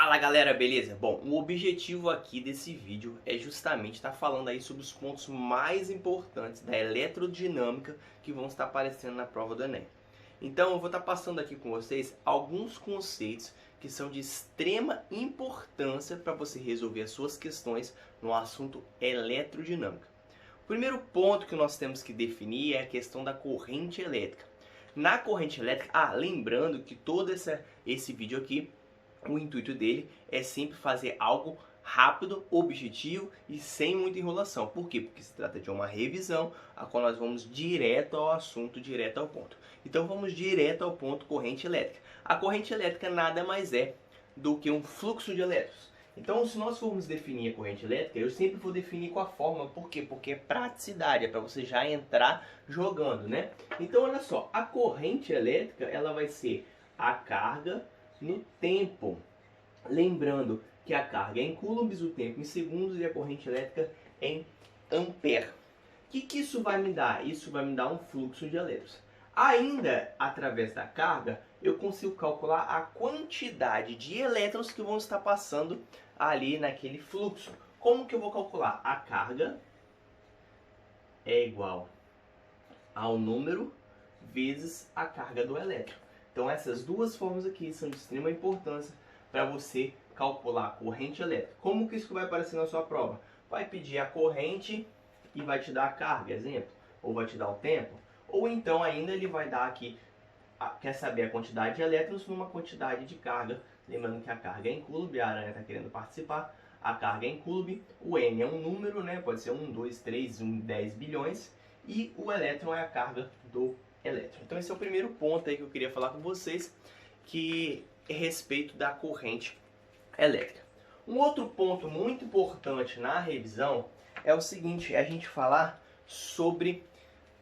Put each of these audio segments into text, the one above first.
Fala galera, beleza? Bom, o objetivo aqui desse vídeo é justamente estar falando aí sobre os pontos mais importantes da eletrodinâmica que vão estar aparecendo na prova do Enem. Então eu vou estar passando aqui com vocês alguns conceitos que são de extrema importância para você resolver as suas questões no assunto eletrodinâmica. O primeiro ponto que nós temos que definir é a questão da corrente elétrica. Na corrente elétrica, lembrando que todo esse vídeo aqui, o intuito dele é sempre fazer algo rápido, objetivo e sem muita enrolação. Por quê? Porque se trata de uma revisão, a qual nós vamos direto ao assunto, direto ao ponto. Então vamos direto ao ponto, corrente elétrica. A corrente elétrica nada mais é do que um fluxo de elétrons. Então, se nós formos definir a corrente elétrica, eu sempre vou definir com a fórmula. Por quê? Porque é praticidade, é para você já entrar jogando, né? Então, olha só, a corrente elétrica, ela vai ser a carga no tempo. Lembrando que a carga é em coulombs, o tempo em segundos e a corrente elétrica em ampere. O que isso vai me dar? Isso vai me dar um fluxo de elétrons. Ainda, através da carga, eu consigo calcular a quantidade de elétrons que vão estar passando ali naquele fluxo. Como que eu vou calcular? A carga é igual ao número vezes a carga do elétron. Então essas duas formas aqui são de extrema importância para você calcular a corrente elétrica. Como que isso vai aparecer na sua prova? Vai pedir a corrente e vai te dar a carga, exemplo. Ou vai te dar o tempo. Ou então ainda ele vai dar aqui, quer saber a quantidade de elétrons numa quantidade de carga. Lembrando que a carga é em coulomb, a aranha está querendo participar. A carga é em coulomb, o N é um número, né? Pode ser 1, 2, 3, 10 bilhões. E o elétron é a carga do elétron. Então esse é o primeiro ponto aí que eu queria falar com vocês, que é a respeito da corrente elétrica. Um outro ponto muito importante na revisão é o seguinte, é a gente falar sobre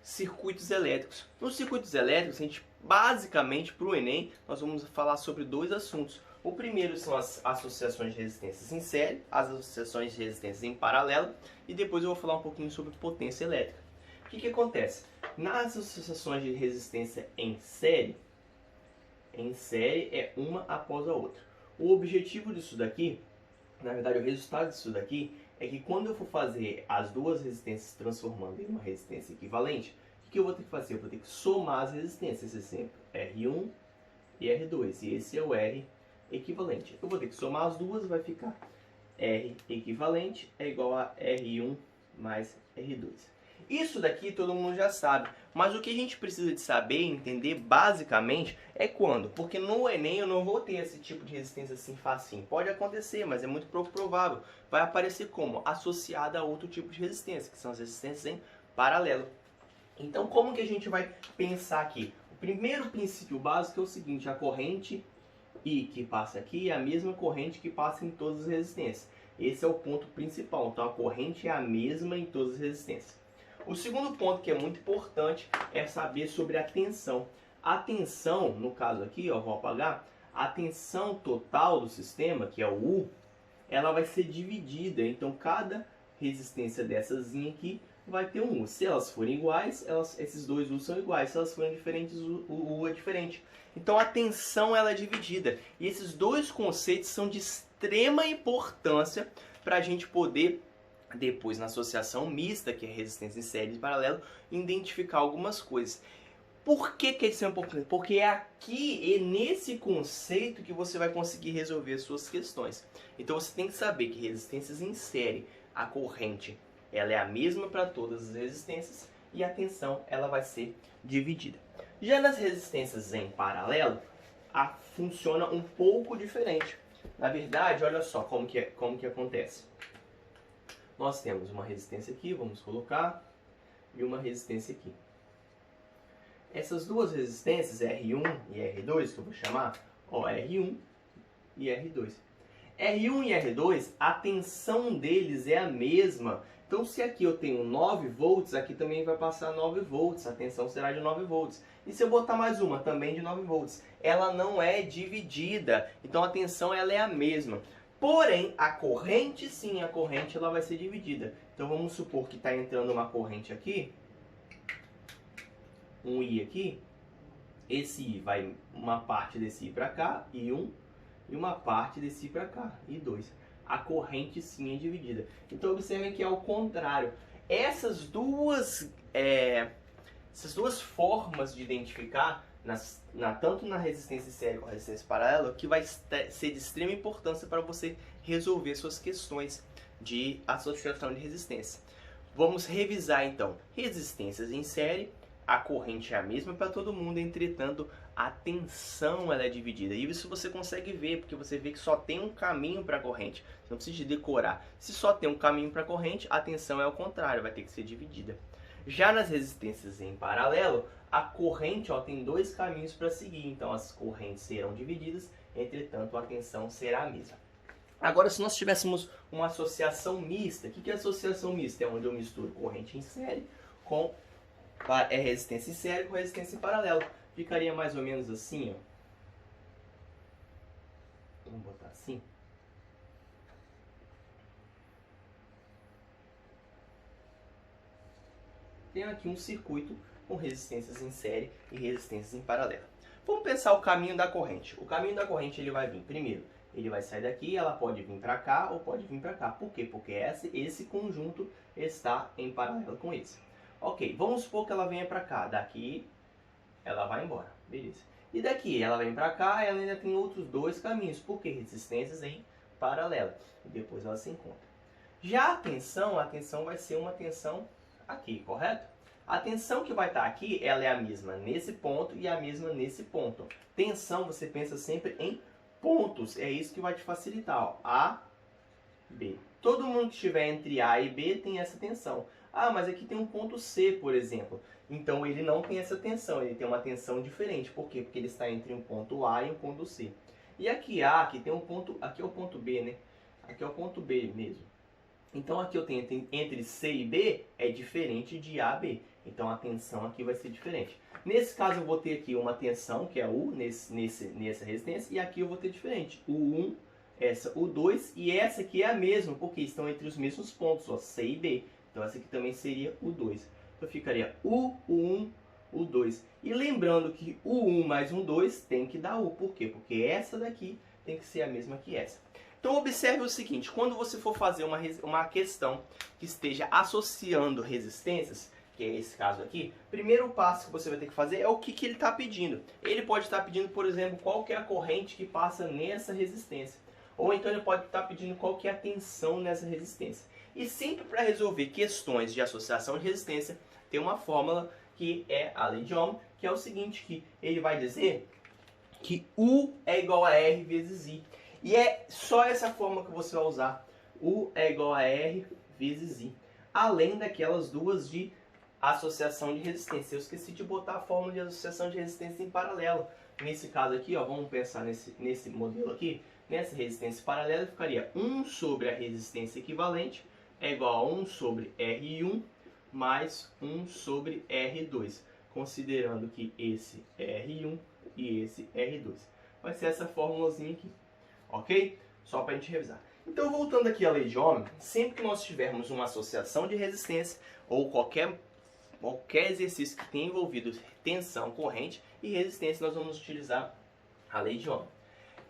circuitos elétricos. Nos circuitos elétricos, a gente basicamente para o Enem, nós vamos falar sobre dois assuntos. O primeiro são as associações de resistências em série, as associações de resistências em paralelo, e depois eu vou falar um pouquinho sobre potência elétrica. O que acontece? Nas associações de resistência em série é uma após a outra. O objetivo disso daqui, na verdade o resultado disso daqui, é que quando eu for fazer as duas resistências transformando em uma resistência equivalente, o que eu vou ter que fazer? Eu vou ter que somar as resistências, esse exemplo, R1 e R2, e esse é o R equivalente. Eu vou ter que somar as duas, vai ficar R equivalente é igual a R1 mais R2. Isso daqui todo mundo já sabe, mas o que a gente precisa de saber e entender basicamente é quando. Porque no Enem eu não vou ter esse tipo de resistência assim facinho. Pode acontecer, mas é muito pouco provável. Vai aparecer como? Associada a outro tipo de resistência, que são as resistências em paralelo. Então como que a gente vai pensar aqui? O primeiro princípio básico é o seguinte, a corrente I que passa aqui é a mesma corrente que passa em todas as resistências. Esse é o ponto principal, então a corrente é a mesma em todas as resistências. O segundo ponto que é muito importante é saber sobre a tensão. A tensão, no caso aqui, ó, vou apagar, a tensão total do sistema, que é o U, ela vai ser dividida. Então cada resistência dessazinha aqui vai ter um U. Se elas forem iguais, esses dois U são iguais. Se elas forem diferentes, o U é diferente. Então a tensão ela é dividida. E esses dois conceitos são de extrema importância para a gente poder depois na associação mista, que é resistência em série e paralelo, identificar algumas coisas. Por que isso é importante? Porque é aqui, nesse conceito, que você vai conseguir resolver as suas questões. Então você tem que saber que resistências em série, a corrente, ela é a mesma para todas as resistências e a tensão ela vai ser dividida. Já nas resistências em paralelo, funciona um pouco diferente. Na verdade, olha só como que acontece. Nós temos uma resistência aqui, vamos colocar, e uma resistência aqui. Essas duas resistências, R1 e R2, que eu vou chamar, ó, R1 e R2. R1 e R2, a tensão deles é a mesma. Então, se aqui eu tenho 9 volts, aqui também vai passar 9 volts. A tensão será de 9 volts. E se eu botar mais uma, também de 9 volts? Ela não é dividida. Então, a tensão ela é a mesma. Porém, a corrente, sim, a corrente ela vai ser dividida. Então, vamos supor que está entrando uma corrente aqui, um I aqui. Esse I vai, uma parte desse I para cá, I1, e uma parte desse para cá, I2. A corrente sim é dividida. Então observem que é o contrário. Essas duas formas de identificar, tanto na resistência em série como na resistência paralela, que vai ser de extrema importância para você resolver suas questões de associação de resistência. Vamos revisar então. Resistências em série, a corrente é a mesma para todo mundo, entretanto a tensão ela é dividida. E isso você consegue ver, porque você vê que só tem um caminho para a corrente. Você não precisa decorar. Se só tem um caminho para a corrente, a tensão é ao contrário, vai ter que ser dividida. Já nas resistências em paralelo, a corrente tem dois caminhos para seguir. Então as correntes serão divididas, entretanto a tensão será a mesma. Agora, se nós tivéssemos uma associação mista, o que é associação mista? É onde eu misturo corrente em série com resistência em série com resistência em paralelo. Ficaria mais ou menos assim, ó. Vamos botar assim. Tenho aqui um circuito com resistências em série e resistências em paralelo. Vamos pensar o caminho da corrente. O caminho da corrente ele vai vir primeiro. Ele vai sair daqui, ela pode vir para cá ou pode vir para cá. Por quê? Porque esse conjunto está em paralelo com esse. Ok, vamos supor que ela venha para cá. Daqui ela vai embora. Beleza. E daqui ela vem para cá, ela ainda tem outros dois caminhos. Por quê? Resistências em paralelo. E depois ela se encontra. Já a tensão vai ser uma tensão aqui, correto? A tensão que vai estar aqui, ela é a mesma nesse ponto e a mesma nesse ponto. Tensão, você pensa sempre em pontos. É isso que vai te facilitar. Ó. A, B. Todo mundo que estiver entre A e B tem essa tensão. Ah, mas aqui tem um ponto C, por exemplo. Então ele não tem essa tensão, ele tem uma tensão diferente. Por quê? Porque ele está entre um ponto A e um ponto C. E aqui A, aqui tem um ponto, aqui é o ponto B, né? Aqui é o ponto B mesmo. Então aqui eu tenho entre C e B é diferente de A a B. Então a tensão aqui vai ser diferente. Nesse caso eu vou ter aqui uma tensão, que é U, nessa resistência, e aqui eu vou ter diferente. U1, essa U2, e essa aqui é a mesma, porque estão entre os mesmos pontos, ó, C e B. Então essa aqui também seria U2. Então ficaria U, U1, U2. E lembrando que U1 mais U2 tem que dar U. Por quê? Porque essa daqui tem que ser a mesma que essa. Então observe o seguinte, quando você for fazer uma questão que esteja associando resistências, que é esse caso aqui, primeiro passo que você vai ter que fazer é o que ele está pedindo. Ele pode estar pedindo, por exemplo, qual que é a corrente que passa nessa resistência. Ou então ele pode estar pedindo qual que é a tensão nessa resistência. E sempre para resolver questões de associação de resistência, tem uma fórmula que é a lei de Ohm, que é o seguinte, que ele vai dizer que U é igual a R vezes I. E é só essa fórmula que você vai usar. U é igual a R vezes I. Além daquelas duas de associação de resistência. Eu esqueci de botar a fórmula de associação de resistência em paralelo. Nesse caso aqui, ó, vamos pensar nesse modelo aqui. Nessa resistência paralela ficaria 1 sobre a resistência equivalente é igual a 1 sobre R1 mais 1 sobre R2. Considerando que esse é R1 e esse R2. Vai ser essa formulazinha aqui. Ok? Só para a gente revisar. Então, voltando aqui à lei de Ohm, sempre que nós tivermos uma associação de resistência ou qualquer exercício que tenha envolvido tensão, corrente e resistência, nós vamos utilizar a lei de Ohm.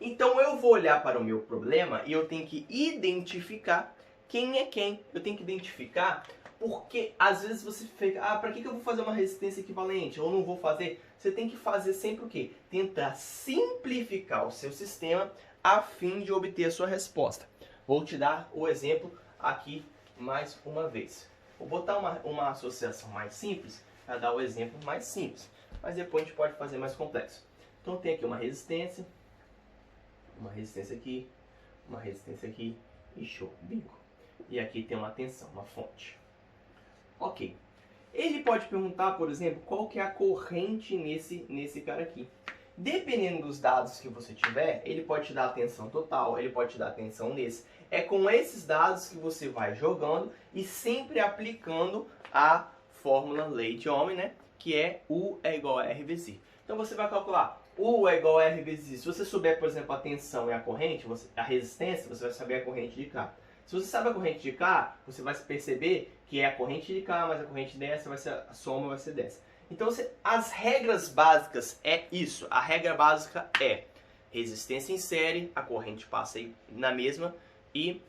Então, eu vou olhar para o meu problema e eu tenho que identificar quem é quem. Eu tenho que identificar porque, às vezes, você fica, para que eu vou fazer uma resistência equivalente? Ou não vou fazer? Você tem que fazer sempre o quê? Tentar simplificar o seu sistema a fim de obter a sua resposta. Vou te dar o exemplo aqui mais uma vez. Vou botar uma associação mais simples para dar o exemplo mais simples. Mas depois a gente pode fazer mais complexo. Então tem aqui uma resistência aqui, uma resistência aqui e show, bingo. E aqui tem uma tensão, uma fonte. Ok. Ele pode perguntar, por exemplo, qual que é a corrente nesse cara aqui. Dependendo dos dados que você tiver, ele pode te dar a tensão total, ele pode te dar a tensão nesse. É com esses dados que você vai jogando e sempre aplicando a fórmula lei de Ohm, né? Que é U é igual a R vezes I. Então você vai calcular U é igual a R vezes I. Se você souber, por exemplo, a tensão e a corrente, a resistência, você vai saber a corrente de K. Se você sabe a corrente de K, você vai perceber que é a corrente de K, mas a corrente dessa, a soma vai ser dessa. Então, as regras básicas é isso. A regra básica é Resistência em série, a corrente passa aí na mesma e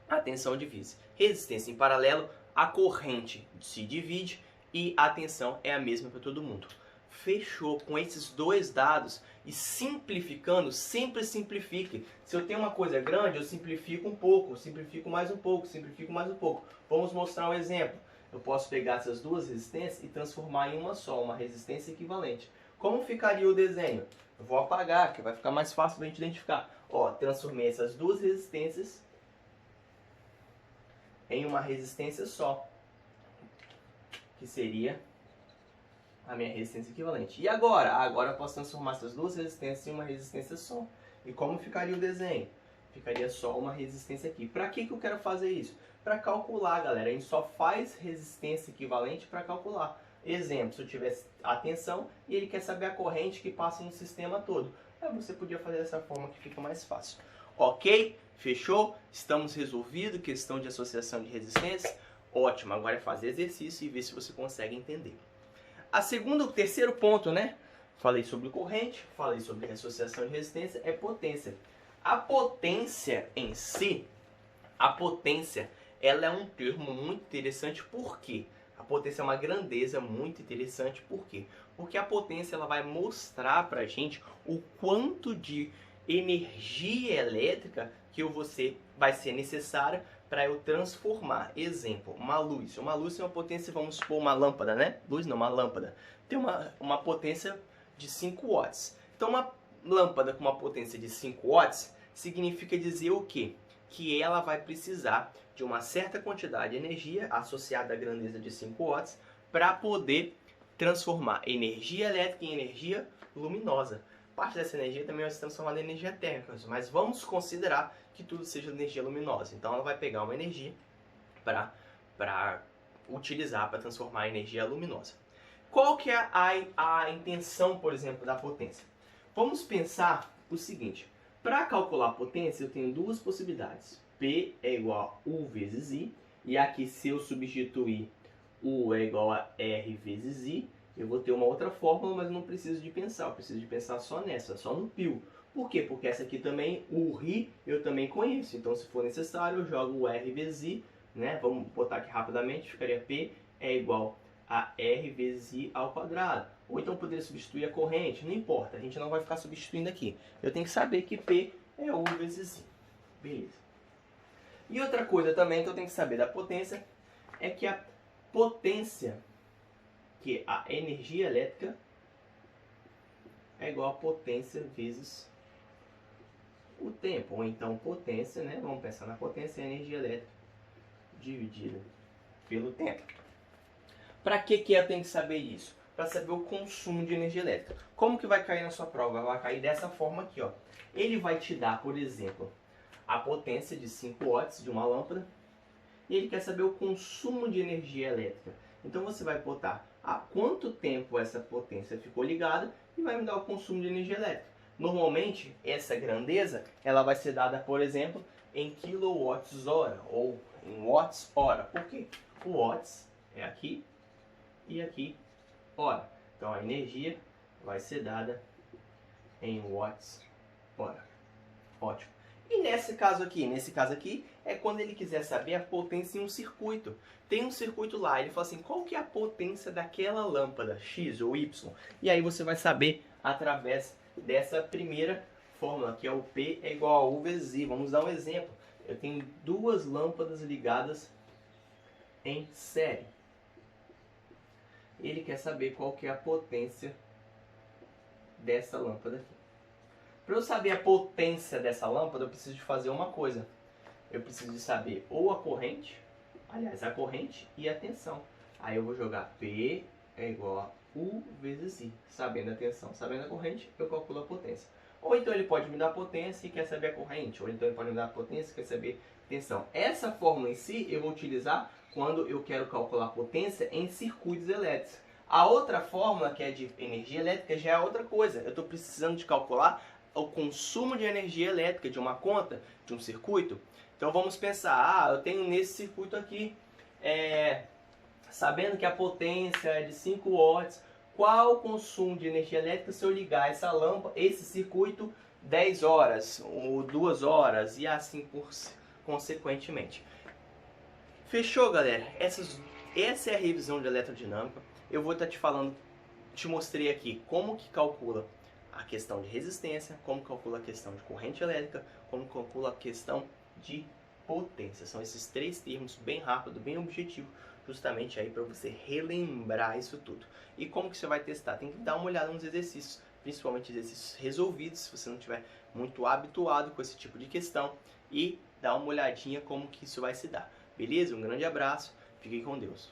a tensão divide. Resistência em paralelo, a corrente se divide e a tensão é a mesma para todo mundo. Fechou. Com esses dois dados e simplificando, sempre simplifique. Se eu tenho uma coisa grande, eu simplifico um pouco, simplifico mais um pouco, simplifico mais um pouco. Vamos mostrar um exemplo. Eu posso pegar essas duas resistências e transformar em uma só, uma resistência equivalente. Como ficaria o desenho? Eu vou apagar, que vai ficar mais fácil para a gente identificar. Ó, transformei essas duas resistências em uma resistência só, que seria a minha resistência equivalente. E agora? Agora eu posso transformar essas duas resistências em uma resistência só. E como ficaria o desenho? Ficaria só uma resistência aqui. Para que eu quero fazer isso? Para calcular, galera. A gente só faz resistência equivalente para calcular. Exemplo, se eu tivesse a tensão e ele quer saber a corrente que passa no sistema todo. Aí você podia fazer dessa forma que fica mais fácil. Ok? Fechou? Estamos resolvidos. Questão de associação de resistência. Ótimo. Agora é fazer exercício e ver se você consegue entender. O terceiro ponto, né? Falei sobre corrente, falei sobre associação de resistência, é potência. A potência em si, ela é um termo muito interessante, por quê? A potência é uma grandeza muito interessante, por quê? Porque a potência ela vai mostrar pra gente o quanto de energia elétrica que vai ser necessária para eu transformar. Exemplo, uma luz. Uma luz tem uma potência, vamos supor, uma lâmpada, né? Luz não, uma lâmpada. Tem uma potência de 5 watts. Então, uma lâmpada com uma potência de 5 watts significa dizer o quê? Que ela vai precisar de uma certa quantidade de energia associada à grandeza de 5 watts para poder transformar energia elétrica em energia luminosa. Parte dessa energia também vai ser transformada em energia térmica, mas vamos considerar que tudo seja energia luminosa. Então ela vai pegar uma energia para utilizar para transformar em energia luminosa. Qual que é a intenção, por exemplo, da potência? Vamos pensar o seguinte. Para calcular a potência, eu tenho duas possibilidades. P é igual a U vezes I. E aqui, se eu substituir U é igual a R vezes I, eu vou ter uma outra fórmula, mas não preciso de pensar. Eu preciso de pensar só nessa, só no π. Por quê? Porque essa aqui também, o RI, eu também conheço. Então, se for necessário, eu jogo o R vezes I, né? Vamos botar aqui rapidamente. Ficaria P é igual a R vezes I ao quadrado. Ou então, eu poderia substituir a corrente. Não importa, a gente não vai ficar substituindo aqui. Eu tenho que saber que P é U vezes I. Beleza. E outra coisa também que eu tenho que saber da potência é que a potência, que a energia elétrica, é igual a potência vezes o tempo. Ou então potência, né? Vamos pensar na potência, a energia elétrica dividida pelo tempo. Para que eu tenho que saber isso? Para saber o consumo de energia elétrica. Como que vai cair na sua prova? Vai cair dessa forma aqui, ó. Ele vai te dar, por exemplo, a potência de 5 watts de uma lâmpada e ele quer saber o consumo de energia elétrica. Então você vai botar há quanto tempo essa potência ficou ligada e vai me dar o consumo de energia elétrica. Normalmente, essa grandeza ela vai ser dada, por exemplo, em quilowatts-hora ou em watts-hora. Por quê? O watts é aqui e aqui hora. Então a energia vai ser dada em watts-hora. Ótimo. E nesse caso aqui, é quando ele quiser saber a potência em um circuito. Tem um circuito lá, ele fala assim, qual que é a potência daquela lâmpada, X ou Y? E aí você vai saber através dessa primeira fórmula, que é o P é igual a U vezes I. Vamos dar um exemplo. Eu tenho duas lâmpadas ligadas em série. Ele quer saber qual que é a potência dessa lâmpada aqui. Para eu saber a potência dessa lâmpada, eu preciso de fazer uma coisa. Eu preciso de saber ou a corrente e a tensão. Aí eu vou jogar P é igual a U vezes I. Sabendo a tensão, sabendo a corrente, eu calculo a potência. Ou então ele pode me dar potência e quer saber a corrente. Ou então ele pode me dar a potência e quer saber a tensão. Essa fórmula em si eu vou utilizar quando eu quero calcular a potência em circuitos elétricos. A outra fórmula, que é de energia elétrica, já é outra coisa. Eu estou precisando de calcular o consumo de energia elétrica de uma conta, de um circuito. Então vamos pensar, eu tenho nesse circuito aqui, sabendo que a potência é de 5 watts, qual o consumo de energia elétrica se eu ligar essa lâmpada, esse circuito 10 horas ou 2 horas e assim consequentemente. Fechou, galera? Essa é a revisão de eletrodinâmica. Eu vou estar te falando, te mostrei aqui como que calcula a questão de resistência, como calcula a questão de corrente elétrica, como calcula a questão de potência. São esses 3 termos bem rápido, bem objetivo, justamente aí para você relembrar isso tudo. E como que você vai testar? Tem que dar uma olhada nos exercícios, principalmente exercícios resolvidos, se você não estiver muito habituado com esse tipo de questão, e dar uma olhadinha como que isso vai se dar. Beleza? Um grande abraço, fique com Deus.